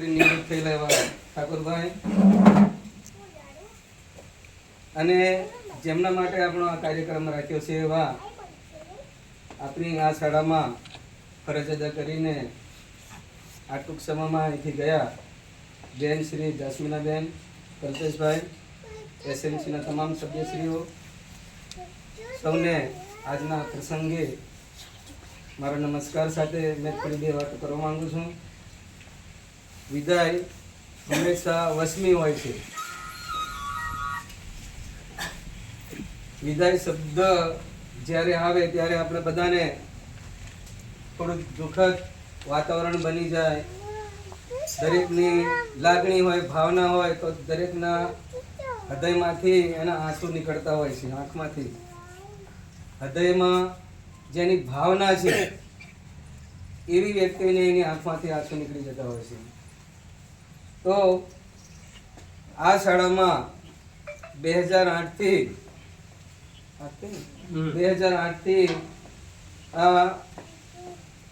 નિવૃત્ત થયેલા એવા ઠાકોરભાઈ અને જેમના માટે આપણો આ કાર્યક્રમ રાખ્યો છે એવા આપણી આ શાળામાં ફરજ અદા કરીને આ ટૂંક સમયમાં અહીંથી ગયા બેન શ્રી જાસ્મીનાબેન, કલ્પેશભાઈ, એસએમસીના તમામ સભ્યશ્રીઓ, સૌને આજના પ્રસંગે મારા નમસ્કાર સાથે મેં થોડી બે વાતો કરવા માંગુ છું. વિદાય હંમેશા વસમી હોય છે. વિદાય શબ્દ જ્યારે આવે ત્યારે આપણે બધાને થોડુંક દુઃખદ વાતાવરણ બની જાય. દરેકની લાગણી હોય, ભાવના હોય તો દરેકના હૃદયમાંથી એના આંસુ નીકળતા હોય છે, આંખમાંથી. હૃદયમાં જેની ભાવના છે એવી વ્યક્તિને એની આંખમાંથી આંસુ નીકળી જતા હોય છે. તો આ શાળામાં 2008 થી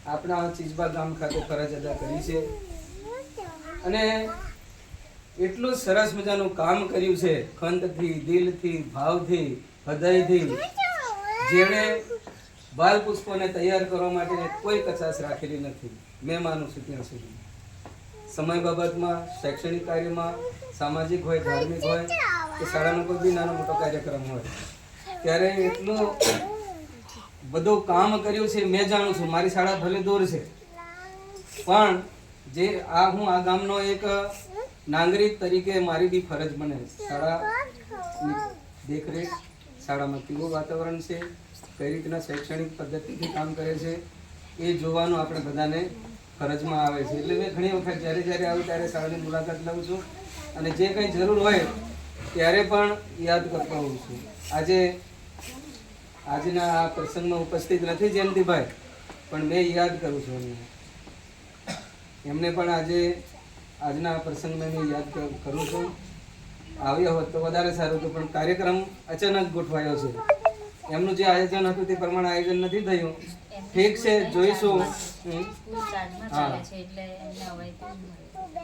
આપણા ચીજબા ગામ ખાતે ફરજ અદા કરી છે અને એટલું સરસ મજાનું કામ કર્યું છે. ખંતથી, દિલથી, ભાવથી, હૃદયથી. જેણે બાલ પુષ્પોને તૈયાર કરવા માટે કોઈ કચાશ રાખેલી નથી. મેં માનું છું ત્યાં સુધી સમય બાબતમાં, શૈક્ષણિક કાર્યમાં, સામાજિક હોય, ધાર્મિક હોય કે શાળાનો કોઈ બી નાનો મોટો કાર્યક્રમ હોય ત્યારે એટલું બધું કામ કર્યું છે. મેં જાણું છું, મારી શાળા ભલે દૂર છે પણ જે હું આ ગામનો એક નાગરિક તરીકે મારી બી ફરજ બને શાળાની દેખરેખ, શાળામાં કેવું વાતાવરણ છે, કઈ રીતના શૈક્ષણિક પદ્ધતિથી કામ કરે છે એ જોવાનું આપણે બધાને ફરજમાં આવે છે. એટલે મેં ઘણી વખત જ્યારે આવું ત્યારે શાળાની મુલાકાત લઉં છું અને જે કંઈ જરૂર હોય ત્યારે પણ યાદ કરતો હોઉં છું. આજના આ પ્રસંગમાં ઉપસ્થિત નથી જયંતિભાઈ, પણ મેં યાદ કરું છું એમને પણ આજના આ પ્રસંગમાં મેં યાદ કરું છું. આવ્યો હોત તો વધારે સારું હતું પણ કાર્યક્રમ અચાનક ગોઠવાયો છે. એમનું જે આયોજન હતું તે પ્રમાણે આયોજન નથી થયું. ઠીક છે, જોઈશું.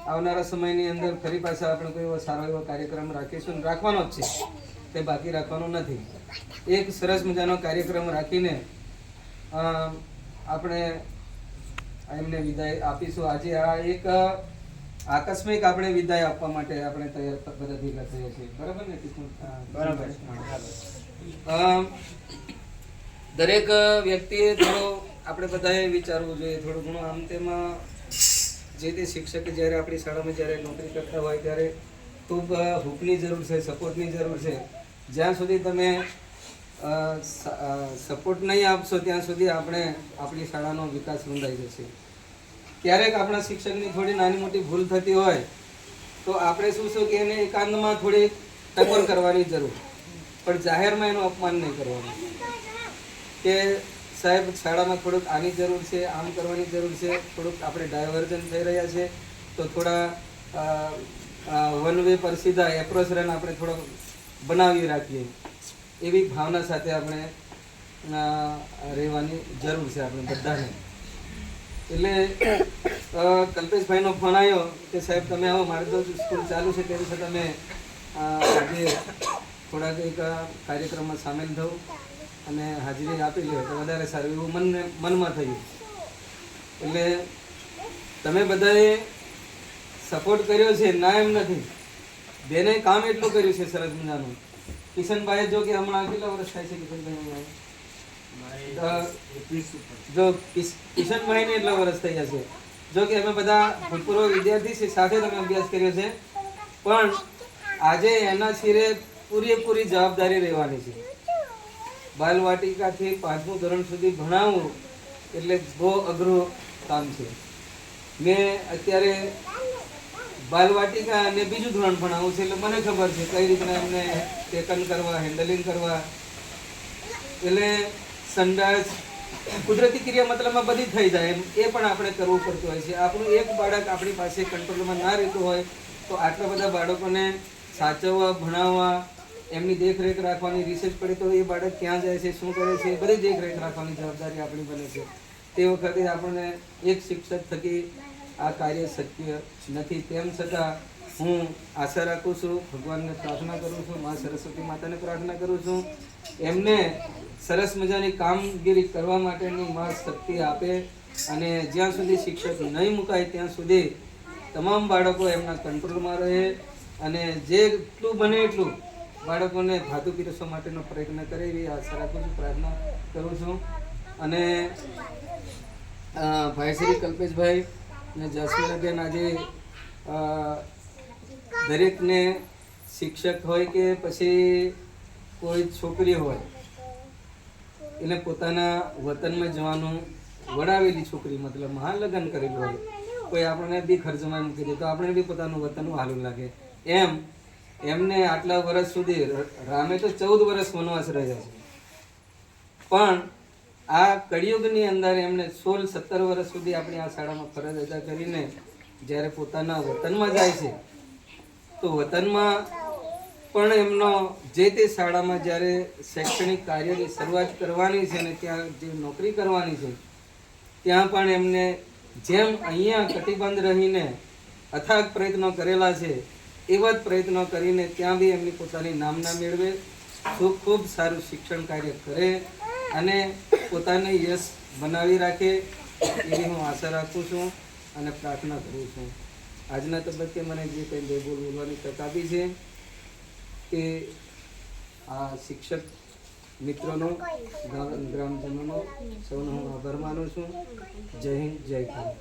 આવનારા સમયની અંદર ફરી પાછા આપણે કોઈ એવો સારો એવો કાર્યક્રમ રાખીશું. રાખવાનો જ છે, તે બાકી રાખવાનો નથી. એક સરસ મજાનો કાર્યક્રમ રાખીને આપણે એમને વિદાય આપીશું. આજે આ એક આકસ્મિક આપણે વિદાય આપવા માટે આપણે તૈયાર બધા ભેગા થયા છીએ. બરાબર ને? બરાબર. દરેક વ્યક્તિએ થોડો આપણે બધાએ વિચારવું જોઈએ થોડું ઘણું. આમ તેમાં જે તે શિક્ષક જ્યારે આપણી શાળામાં જ્યારે નોકરી કરતા હોય ત્યારે ખૂબ હૂંફની જરૂર છે, સપોર્ટની જરૂર છે. જ્યાં સુધી તમે સપોર્ટ નહીં આપશો ત્યાં સુધી આપણી શાળાનો વિકાસ રૂંધાઈ જશે. ક્યારેક આપણા શિક્ષકની થોડી નાની મોટી ભૂલ થતી હોય તો આપણે શું કે એને એકાંતમાં થોડી ટકોર કરવાની જરૂર, પણ જાહેરમાં એનું અપમાન નહીં કરવાનું કે સાહેબ શાળામાં થોડુંક આની જરૂર છે, આમ કરવાની જરૂર છે, થોડુંક આપણે ડાયવર્ઝન થઈ રહ્યા છે તો થોડા વન વે પર સીધા એપ્રોચ રન આપણે થોડો બનાવી રાખીએ. એવી ભાવના સાથે આપણે રહેવાની જરૂર છે આપણે બધાને. એટલે કલ્પેશભાઈનો ફોન આવ્યો કે સાહેબ તમે આવો, મારે તો સ્કૂલ ચાલુ છે તે વિશે તમે આજે થોડાક એક કાર્યક્રમમાં સામેલ થવું અને હાજરી આપી લે તો વધારે સારું એવું મનમાં થયું. એટલે તમે બધાએ સપોર્ટ કર્યો છે, ના એમ નથી. બેને કામ એટલું કર્યું છે સરસ મજાનું. કિશનભાઈ જો કે હમણાં કેટલા વર્ષ થાય છે કિશનભાઈ? જો કિશનભાઈને એટલા વર્ષ થઈ જશે. જો કે અમે બધા ભૂતપૂર્વ વિદ્યાર્થી સાથે તમે અભ્યાસ કર્યો છે પણ આજે એના શિરે પૂરેપૂરી જવાબદારી રહેવાની છે. બાલવાટિકાથી 5મું ધોરણ સુધી ભણાવવું એટલે બહુ અઘરું કામ છે. મેં અત્યારે બાલવાટિકા અને બીજું ધોરણ ભણાવું છે એટલે મને ખબર છે કઈ રીતના એમને ટેકન કરવા, હેન્ડલિંગ કરવા. એટલે સંડાસ કુદરતી ક્રિયા મતલબમાં બધી થઈ જાય એ પણ આપણે કરવું પડતું હોય છે. આપણું એક બાળક આપણી પાસે કંટ્રોલમાં ના રહેતું હોય તો આટલા બધા બાળકોને સાચવવા, ભણાવવા, એમની દેખરેખ રાખવાની, રિસર્ચ પડે તો એ બાળક ક્યાં જાય છે, શું કરે છે, બધી દેખરેખ રાખવાની જવાબદારી આપણી બને છે. તે વખતે આપણને એક શિક્ષક થકી આ કાર્ય શક્ય નથી. તેમ છતાં હું આશા રાખું છું, ભગવાનને પ્રાર્થના કરું છું, મા સરસ્વતી માતાને પ્રાર્થના કરું છું, એમને સરસ મજાની કામગીરી કરવા માટેની મા શક્તિ આપે અને જ્યાં સુધી શિક્ષક નહીં મુકાય ત્યાં સુધી તમામ બાળકો એમના કંટ્રોલમાં રહે અને જેટલું બને એટલું બાળકોને ભાતું પીરસવા માટેનો પ્રયત્ન કરે એવી આશા રાખું છું, પ્રાર્થના કરું છું. અને ભાઈ શ્રી કલ્પેશભાઈ અને જાસ્મીનબેન આજે દરેકને શિક્ષક હોય કે પછી કોઈ છોકરી હોય એને પોતાના વતનમાં જવાનું વડાવેલી છોકરી મતલબ લગ્ન કરેલું હોય, કોઈ આપણને બી ખર્ચમાં મૂકી દે તો આપણે બી પોતાનું વતન હાલું લાગે. એમને આટલા વર્ષ સુધી રામે તો 14 વર્ષ વનવાસ રહ્યા છે, પણ આ કળિયુગની અંદર એમને 16-17 વર્ષ સુધી આપણી આ શાળામાં ફરજ અદા કરીને જ્યારે પોતાના વતનમાં જાય છે તો વતનમાં પણ એમનો જે તે શાળામાં જ્યારે શૈક્ષણિક કાર્યની શરૂઆત કરવાની છે ને ત્યાં જે નોકરી કરવાની છે ત્યાં પણ એમને જેમ અહીંયા કટિબંધ રહીને અથાગ પ્રયત્નો કરેલા છે એવા જ પ્રયત્નો કરીને ત્યાં બી એમની પોતાની નામના મેળવે, ખૂબ સારું શિક્ષણ કાર્ય કરે અને પોતાને યશ બનાવી રાખે એવી હું આશા રાખું છું અને પ્રાર્થના કરું છું. આજના તબક્કે મને જે કંઈ બે બોલ બોલવાની તક આપી છે કે આ શિક્ષક મિત્રોનો, ગ્રામજનોનો સૌનો હું આભાર માનું છું. જય હિન્દ, જય ભારત.